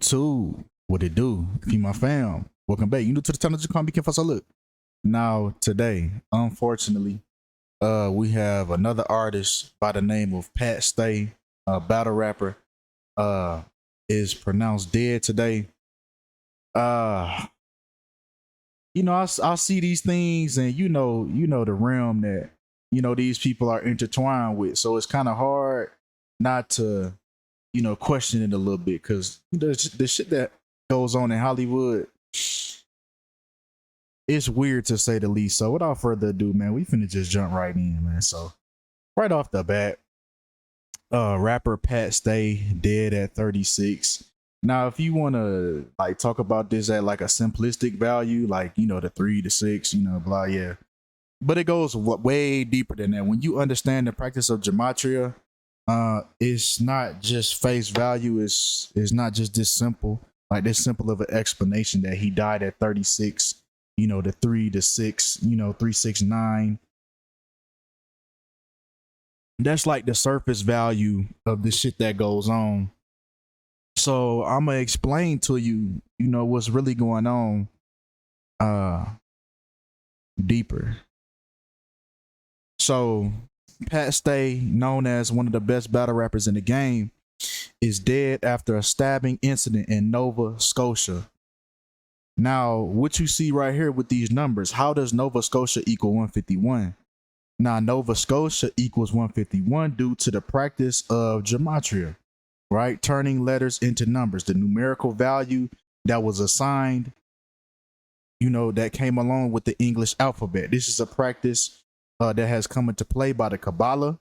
YouTube, what it do? Be my fam. Welcome back. You new to the channel, just call me Kinfolk. So look, now today, unfortunately, we have another artist by the name of Pat Stay, a battle rapper, is pronounced dead today. Uh, I see these things, and the realm that these people are intertwined with. So it's kind of hard not to question it a little bit because the shit that goes on in Hollywood, it's weird to say the least. So without further ado, man, we finna just jump right in, man. So right off the bat, rapper Pat Stay dead at 36. Now, if you want to like talk about this at like a simplistic value, like the 3 to 6, blah, yeah. But it goes way deeper than that. When you understand the practice of gematria, it's not just face value. It's not just this simple, like this simple of an explanation that he died at 36. The 3 to 6, 369. That's like the surface value of the shit that goes on. So I'm gonna explain to you, what's really going on, deeper. So Pat Stay, known as one of the best battle rappers in the game, is dead after a stabbing incident in Nova Scotia. Now, what you see right here with these numbers, how does Nova Scotia equal 151? Now, Nova Scotia equals 151 due to the practice of gematria, right? Turning letters into numbers, the numerical value that was assigned, that came along with the English alphabet. This is a practice that has come into play by the Kabbalah,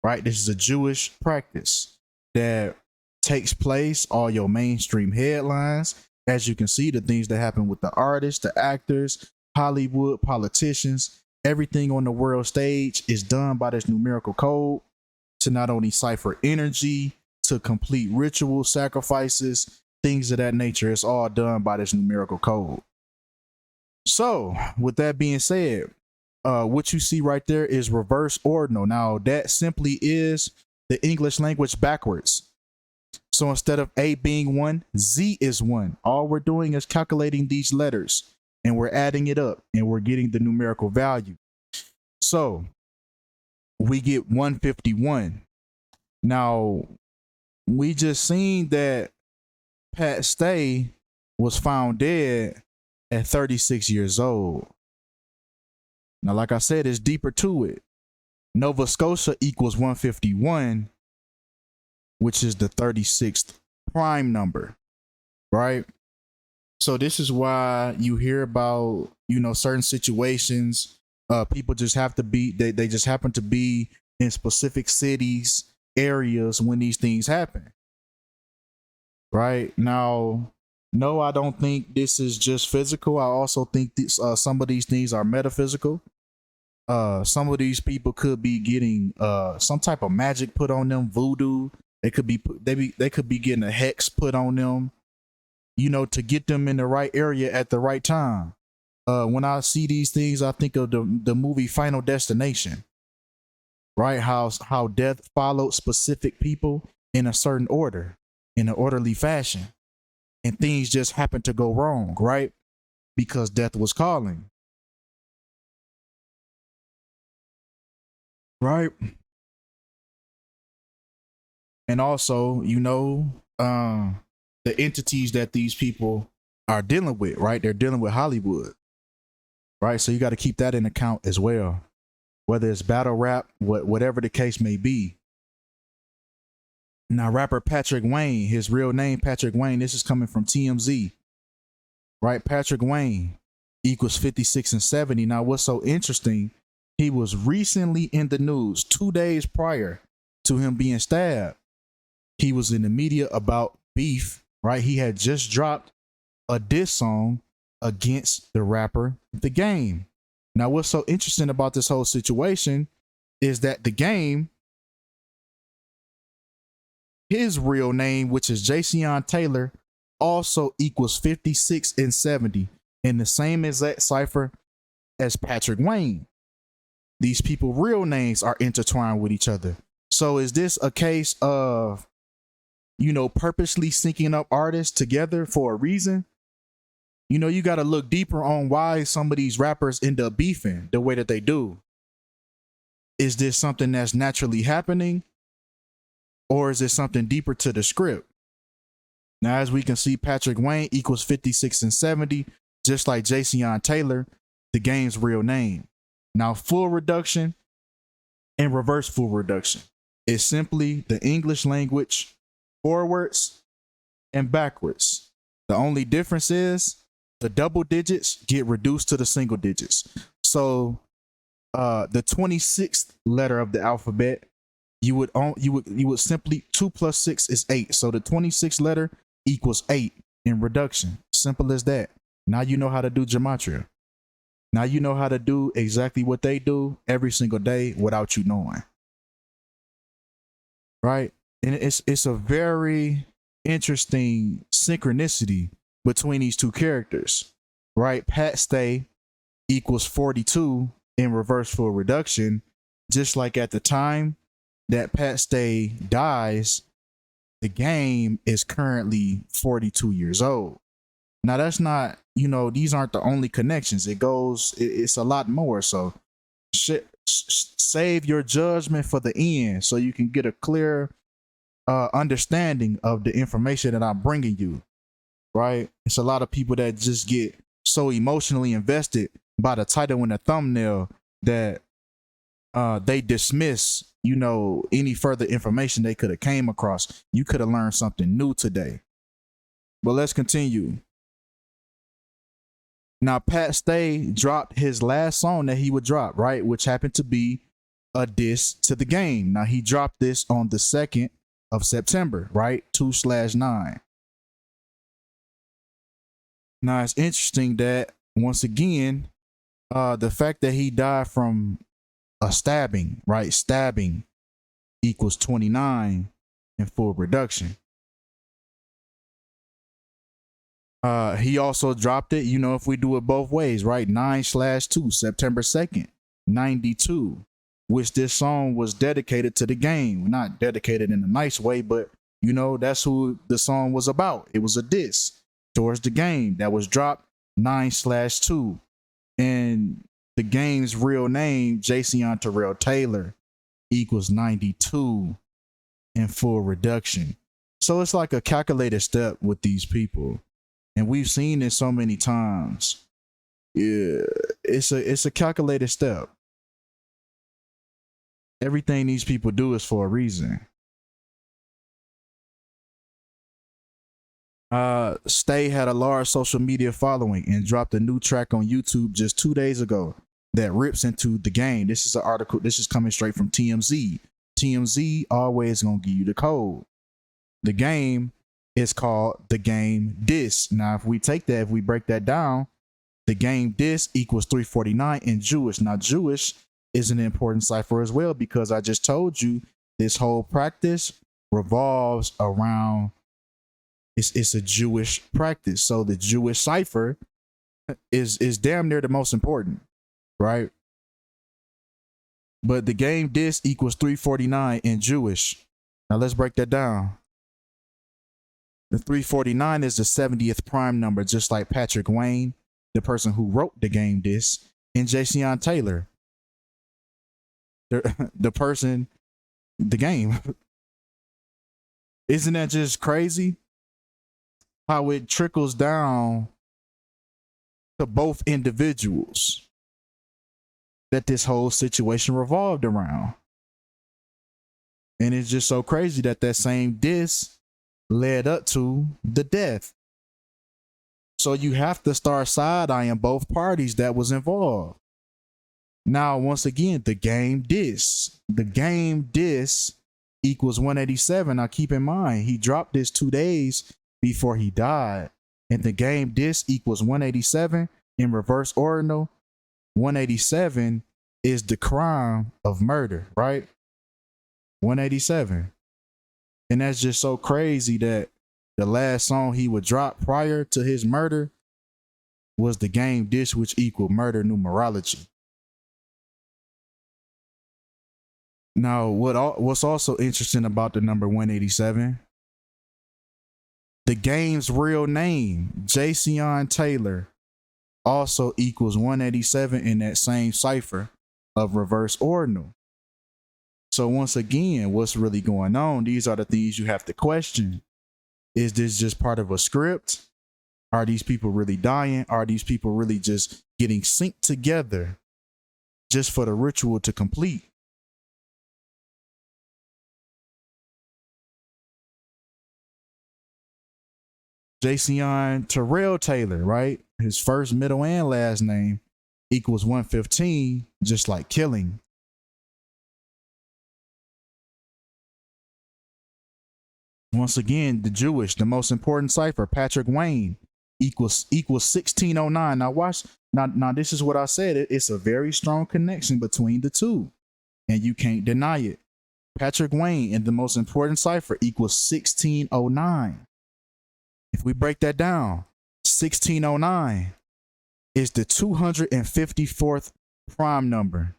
right? This is a Jewish practice that takes place, all your mainstream headlines. As you can see, the things that happen with the artists, the actors, Hollywood, politicians, everything on the world stage is done by this numerical code to not only cipher energy, to complete ritual sacrifices, things of that nature. It's all done by this numerical code. So, with that being said, what you see right there is reverse ordinal. Now, that simply is the English language backwards. So instead of A being 1, Z is 1. All we're doing is calculating these letters and we're adding it up and we're getting the numerical value. So we get 151. Now, we just seen that Pat Stay was found dead at 36 years old. Now, like I said, it's deeper to it. Nova Scotia equals 151, which is the 36th prime number, right? So this is why you hear about, certain situations. People just have to be, they just happen to be in specific cities, areas when these things happen. Right? Now, no, I don't think this is just physical. I also think this, some of these things are metaphysical. Some of these people could be getting some type of magic put on them, voodoo. They could be getting a hex put on them, to get them in the right area at the right time. When I see these things, I think of the movie Final Destination, right? How death followed specific people in a certain order, in an orderly fashion, and things just happened to go wrong, right? Because death was calling, right? And also, the entities that these people are dealing with, right? They're dealing with Hollywood, right? So you got to keep that in account as well, whether it's battle rap, whatever the case may be. Now, rapper Patrick Wayne, his real name, Patrick Wayne, this is coming from TMZ, right? Patrick Wayne equals 56 and 70. Now, what's so interesting, he was recently in the news 2 days prior to him being stabbed. He was in the media about beef, right? He had just dropped a diss song against the rapper The Game. Now, what's so interesting about this whole situation is that The Game, his real name, which is Jason Taylor, also equals 56 and 70 in the same exact cipher as Patrick Wayne. These people real names are intertwined with each other. So is this a case of purposely syncing up artists together for a reason, you got to look deeper on why some of these rappers end up beefing the way that they do. Is this something that's naturally happening, or is it something deeper to the script? Now, as we can see, Patrick Wayne equals 56 and 70, just like Jason Taylor, the game's real name. Now, full reduction and reverse full reduction is simply the English language forwards and backwards. The only difference is the double digits get reduced to the single digits. So the 26th letter of the alphabet, you would simply 2 plus 6 is 8. So the 26th letter equals 8 in reduction. Simple as that. Now you know how to do gematria. Now you know how to do exactly what they do every single day without you knowing. Right? And it's a very interesting synchronicity between these two characters. Right? Pat Stay equals 42 in reverse full reduction, just like at the time that Pat Stay dies, the game is currently 42 years old. Now that's not, these aren't the only connections. It's a lot more. So save your judgment for the end so you can get a clear understanding of the information that I'm bringing you, right? It's a lot of people that just get so emotionally invested by the title and the thumbnail that they dismiss, any further information they could have came across. You could have learned something new today. But let's continue. Now, Pat Stay dropped his last song that he would drop, right? Which happened to be a diss to the game. Now, he dropped this on the 2nd of September, right? 2/9. Now, it's interesting that, once again, the fact that he died from a stabbing, right? Stabbing equals 29 in full reduction. He also dropped it, if we do it both ways, right? 9/2, September 2nd, 92, which this song was dedicated to the game. Not dedicated in a nice way, but, that's who the song was about. It was a diss towards the game that was dropped 9/2. And the game's real name, Jason Terrell Taylor, equals 92 in full reduction. So it's like a calculated step with these people. And we've seen this so many times. Yeah, it's a calculated step. Everything these people do is for a reason. Stay had a large social media following and dropped a new track on YouTube just 2 days ago that rips into the game. This is an article. This is coming straight from TMZ. TMZ always gonna give you the code. The game is called the game Dis. Now, if we break that down, the game Dis equals 349 in Jewish. Now, Jewish is an important cipher as well, because I just told you this whole practice revolves around, it's a Jewish practice. So the Jewish cipher is damn near the most important, right? But the game Dis equals 349 in Jewish. Now let's break that down. The 349 is the 70th prime number, just like Patrick Wayne, the person who wrote the game Dis, and Jason Taylor, the person, the game. Isn't that just crazy? How it trickles down to both individuals that this whole situation revolved around. And it's just so crazy that same Dis led up to the death. So you have to start side-eyeing both parties that was involved. Now, once again, the game Dis. The game Dis equals 187. Now, keep in mind, he dropped this 2 days before he died. And the game Dis equals 187 in reverse ordinal. 187 is the crime of murder, right? 187. And that's just so crazy that the last song he would drop prior to his murder was the game Dis, which equaled murder numerology. Now, what's also interesting about the number 187 The game's real name, Jason Taylor, also equals 187 in that same cipher of reverse ordinal. So once again, what's really going on? These are the things you have to question. Is this just part of a script? Are these people really dying? Are these people really just getting synced together just for the ritual to complete? Jason Terrell Taylor, right? His first, middle, and last name equals 115, just like killing. Once again, the Jewish, the most important cipher, Patrick Wayne, equals 1609. Now watch. Now this is what I said. It's a very strong connection between the two, and you can't deny it. Patrick Wayne and the most important cipher equals 1609. If we break that down, 1609 is the 254th prime number.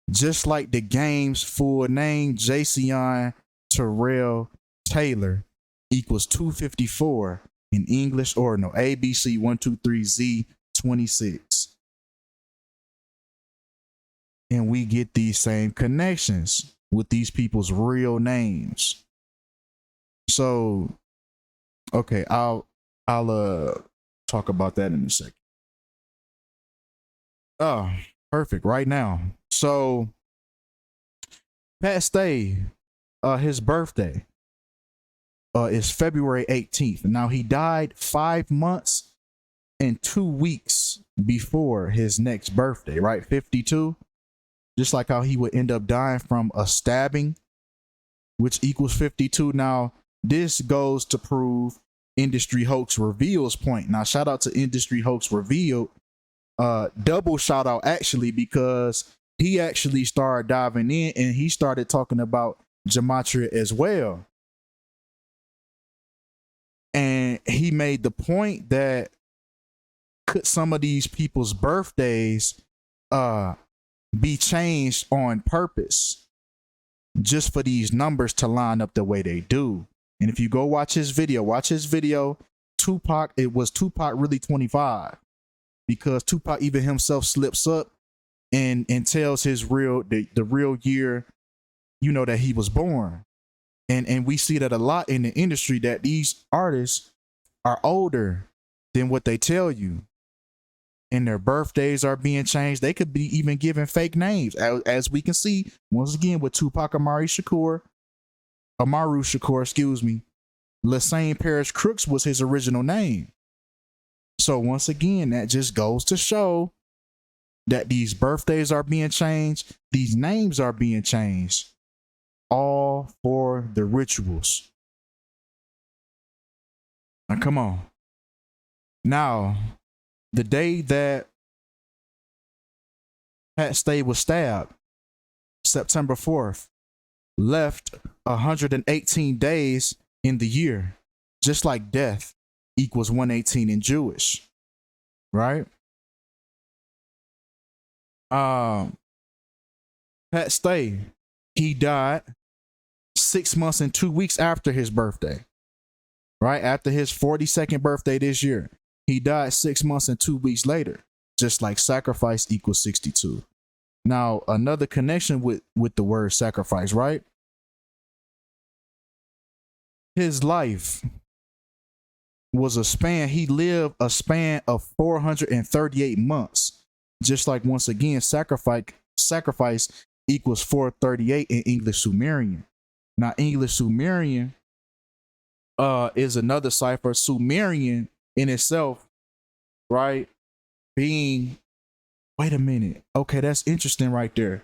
Just like the game's full name, Jason Terrell Taylor equals 254 in English ordinal, ABC 123Z26. And we get these same connections with these people's real names. So, okay, I'll talk about that in a second. Oh, perfect. Right now. So Pat Stay, his birthday is February 18th. Now he died 5 months and 2 weeks before his next birthday, right? 52. Just like how he would end up dying from a stabbing, which equals 52. Now, this goes to prove Industry Hoax Reveal's point. Now, shout out to Industry Hoax Revealed. Double shout out actually, because he actually started diving in and he started talking about gematria as well. And he made the point that could some of these people's birthdays be changed on purpose just for these numbers to line up the way they do. And if you go watch his video, Tupac, it was Tupac really 25, because Tupac even himself slips up and tells his the real year, you know, that he was born. And we see that a lot in the industry, that these artists are older than what they tell you. And their birthdays are being changed. They could be even given fake names, as we can see once again with Tupac Amaru Shakur, excuse me. Lassane Parish Crooks was his original name. So once again, that just goes to show that these birthdays are being changed, these names are being changed, all for the rituals. Now come on. Now, the day that Pat Stay was stabbed, September 4th, left 118 days in the year, just like death equals 118 in Jewish, right? Pat Stay, he died 6 months and 2 weeks after his birthday, right? After his 42nd birthday this year. He died 6 months and 2 weeks later, just like sacrifice equals 62. Now, another connection with the word sacrifice, right? His life was he lived a span of 438 months, just like, once again, sacrifice equals 438 in English Sumerian. Now, English Sumerian is another cipher. Sumerian in itself, right? Being, wait a minute. Okay, that's interesting right there.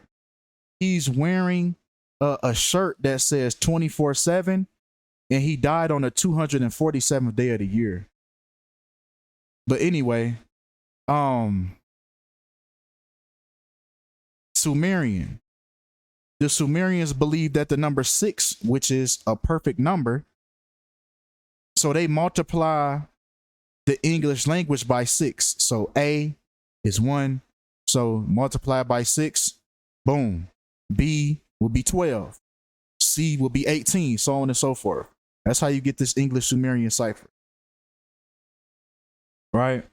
He's wearing a shirt that says 24/7, and he died on the 247th day of the year. But anyway, Sumerian. The Sumerians believed that the number 6, which is a perfect number, so they multiply the English language by 6. So A is 1. So multiply by 6, boom. B will be 12. C will be 18, so on and so forth. That's how you get this English Sumerian cipher, right?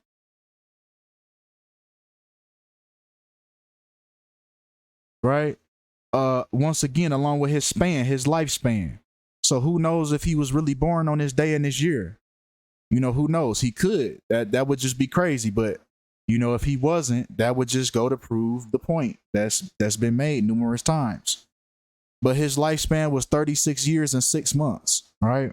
Right. Once again, along with his span, his lifespan. So who knows if he was really born on this day and this year? You know, who knows? He could. That would just be crazy. But you know, if he wasn't, that would just go to prove the point that's been made numerous times. But his lifespan was 36 years and 6 months, right?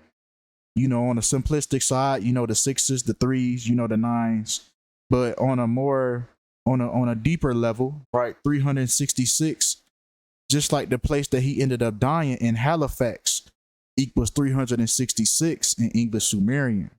You know, on a simplistic side, you know, the sixes, the threes, you know, the nines. But on a more on a deeper level, right, 366, just like the place that he ended up dying in, Halifax, equals 366 in English Sumerian.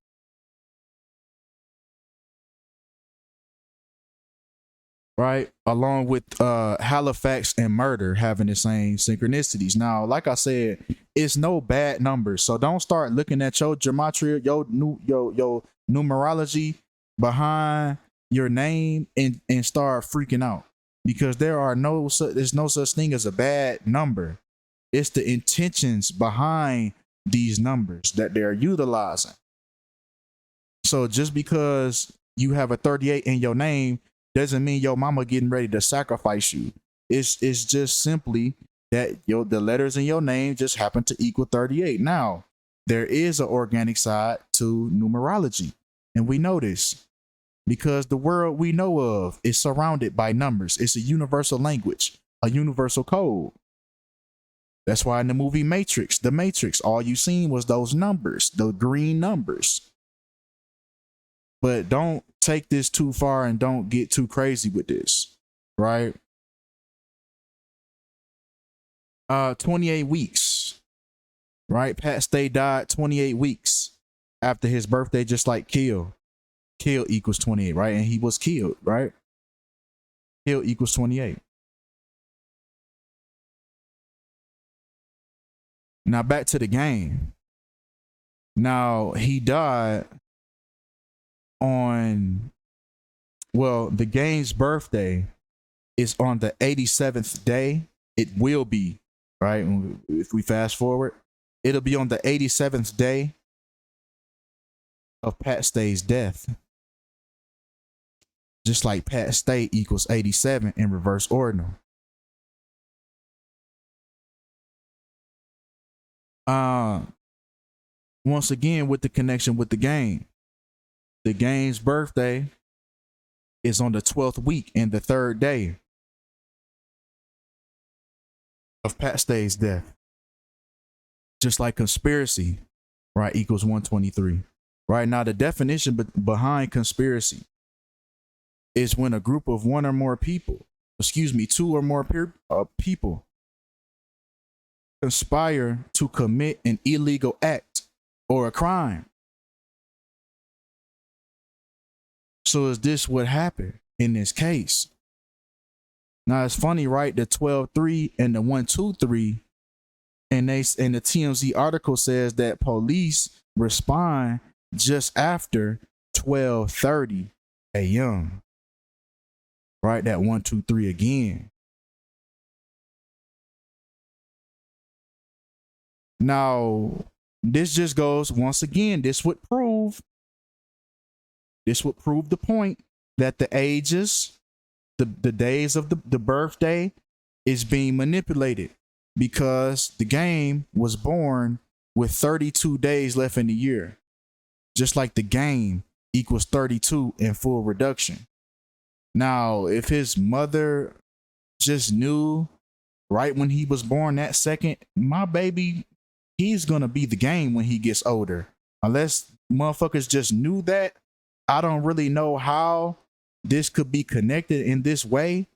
Right, along with Halifax and murder having the same synchronicities. Now, like I said, it's no bad numbers, so don't start looking at your gematria, your numerology behind your name and start freaking out, because there's no such thing as a bad number. It's the intentions behind these numbers that they're utilizing. So just because you have a 38 in your name doesn't mean your mama getting ready to sacrifice you. It's just simply that the letters in your name just happen to equal 38. Now, there is an organic side to numerology, and we know this because the world we know of is surrounded by numbers. It's a universal language, a universal code. That's why in the movie The Matrix, all you seen was those numbers, the green numbers. But don't take this too far and don't get too crazy with this, right? 28 weeks, right? Pat Stay died 28 weeks after his birthday, just like Kill. Kill equals 28, right? And he was killed, right? Kill equals 28. Now back to the game. Now he died on, well, the game's birthday is on the 87th day. It will be, right? If we fast forward, it'll be on the 87th day of Pat Stay's death. Just like Pat Stay equals 87 in reverse ordinal. Once again, with the connection with the game's birthday is on the 12th week and the 3rd day of Pat Stay's death. Just like conspiracy, right, equals 123. Right, now the definition behind conspiracy is when a group of one or more people, two or more people conspire to commit an illegal act or a crime. So is this what happened in this case? Now it's funny, right? The 12-3 and the 123, and the TMZ article says that police respond just after 12:30 a.m. Right, that 123 again. Now, this just goes once again. This would prove the point that the ages, the days of the birthday is being manipulated, because the game was born with 32 days left in the year, just like the game equals 32 in full reduction. Now, if his mother just knew right when he was born that second, my baby, he's gonna be the game when he gets older. Unless motherfuckers just knew that, I don't really know how this could be connected in this way,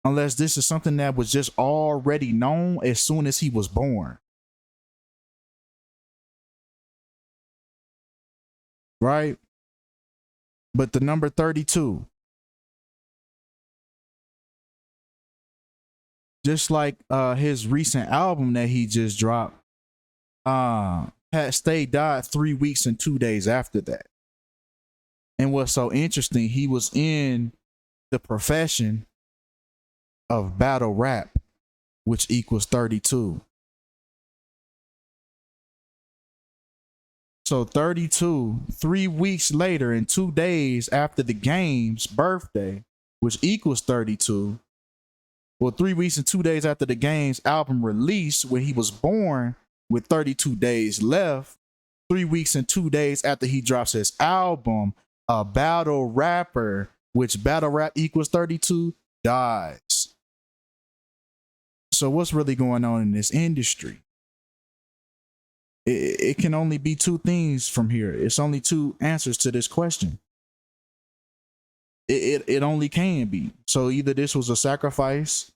unless this is something that was just already known as soon as he was born. Right? But the number 32, just like his recent album that he just dropped, Pat Stay died 3 weeks and 2 days after that. And what's so interesting, he was in the profession of battle rap, which equals 32. So 32, 3 weeks later and 2 days after the game's birthday, which equals 32. Well, 3 weeks and 2 days after the game's album release, when he was born with 32 days left, 3 weeks and 2 days after he drops his album, a battle rapper, which battle rap equals 32, dies. So what's really going on in this industry? It can only be two things from here. It's only two answers to this question. It only can be. So either this was a sacrifice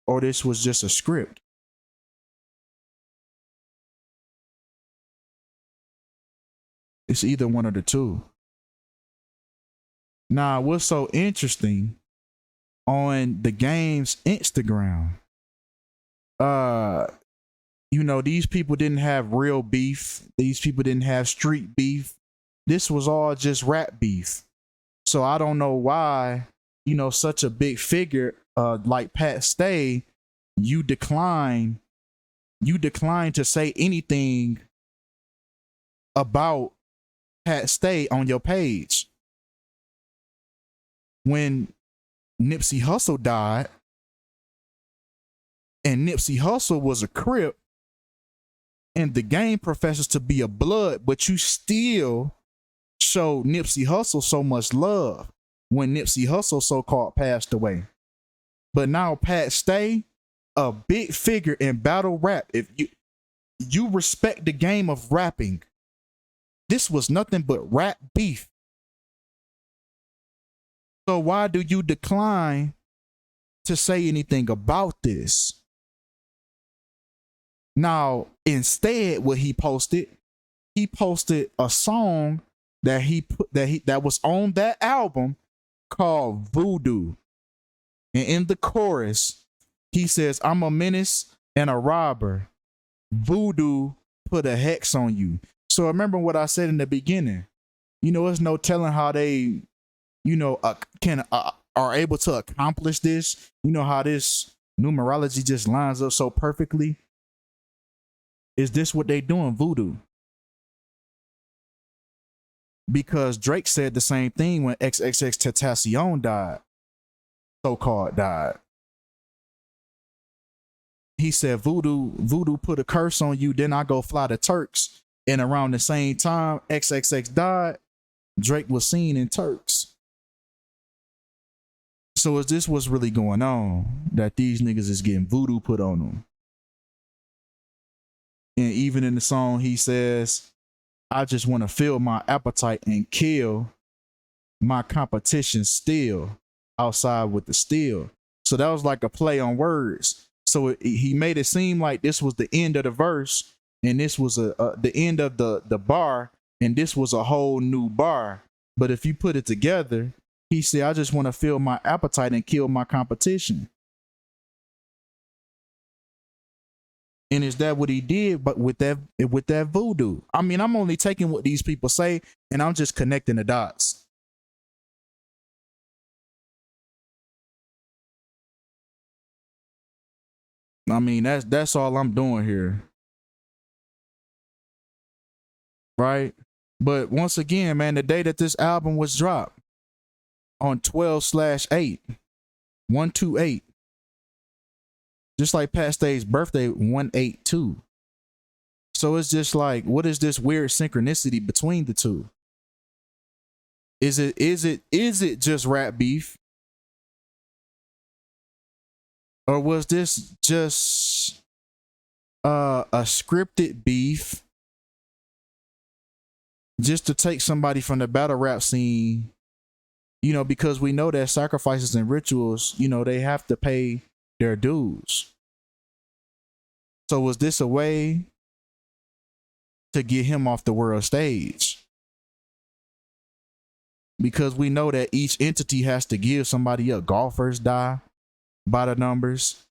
or this was just a script. It's either one of the two. Now, what's so interesting on the game's Instagram, these people didn't have real beef. These people didn't have street beef. This was all just rap beef. So I don't know why, such a big figure like Pat Stay, you decline to say anything about Pat Stay on your page. When Nipsey Hussle died, and Nipsey Hussle was a Crip, and the game professes to be a Blood, but you still showed Nipsey Hussle so much love when Nipsey Hussle so-called passed away. But now Pat Stay, a big figure in battle rap, if you respect the game of rapping, this was nothing but rap beef. So why do you decline to say anything about this? Now, instead, what he posted a song that was on that album called Voodoo. And in the chorus, he says, "I'm a menace and a robber. Voodoo put a hex on you." So remember what I said in the beginning. There's no telling how they, are able to accomplish this. You know how this numerology just lines up so perfectly. Is this what they doing? Voodoo. Because Drake said the same thing when XXX Tentacion died. So-called died. He said voodoo put a curse on you, then I go fly to Turks. And around the same time XXX died, Drake was seen in Turks. So is this what's really going on? That these niggas is getting voodoo put on them? And even in the song, he says, "I just want to fill my appetite and kill my competition still outside with the steel." So that was like a play on words. So he made it seem like this was the end of the verse, and this was the end of the bar, and this was a whole new bar. But if you put it together, he said, "I just want to fill my appetite and kill my competition." And is that what he did? But with that voodoo? I mean, I'm only taking what these people say and I'm just connecting the dots. I mean, that's all I'm doing here. Right? But once again, man, the day that this album was dropped on 12/8, 128. Just like Pat Stay's birthday, 182. So it's just like, what is this weird synchronicity between the two? Is it just rap beef? Or was this just a scripted beef just to take somebody from the battle rap scene? Because we know that sacrifices and rituals, they have to pay their dues. So was this a way to get him off the world stage? Because we know that each entity has to give somebody up. Golfers die by the numbers.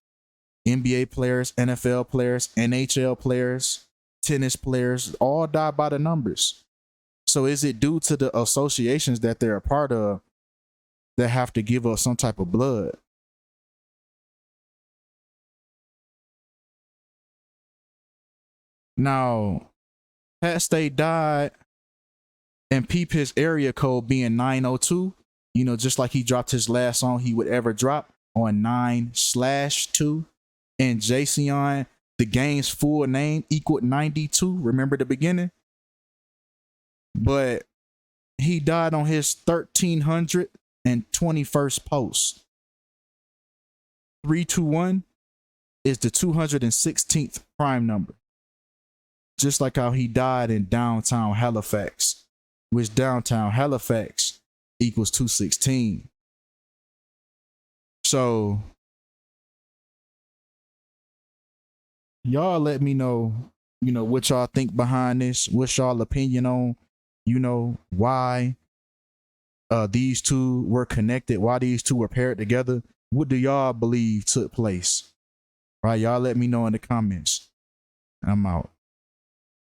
NBA players, NFL players, NHL players, tennis players, all die by the numbers. So is it due to the associations that they're a part of that have to give up some type of blood? Now, Pat Stay died and peep his area code being 902, you know, just like he dropped his last song he would ever drop on 9/2. And Jayceon, the game's full name equaled 92. Remember the beginning? But he died on his 1321st post. 321 is the 216th prime number. Just like how he died in downtown Halifax, which downtown Halifax equals 216. So y'all let me know, you know, what y'all think behind this. What's y'all opinion on, you know, why these two were connected, why these two were paired together. What do y'all believe took place? Right, y'all let me know in the comments. I'm out.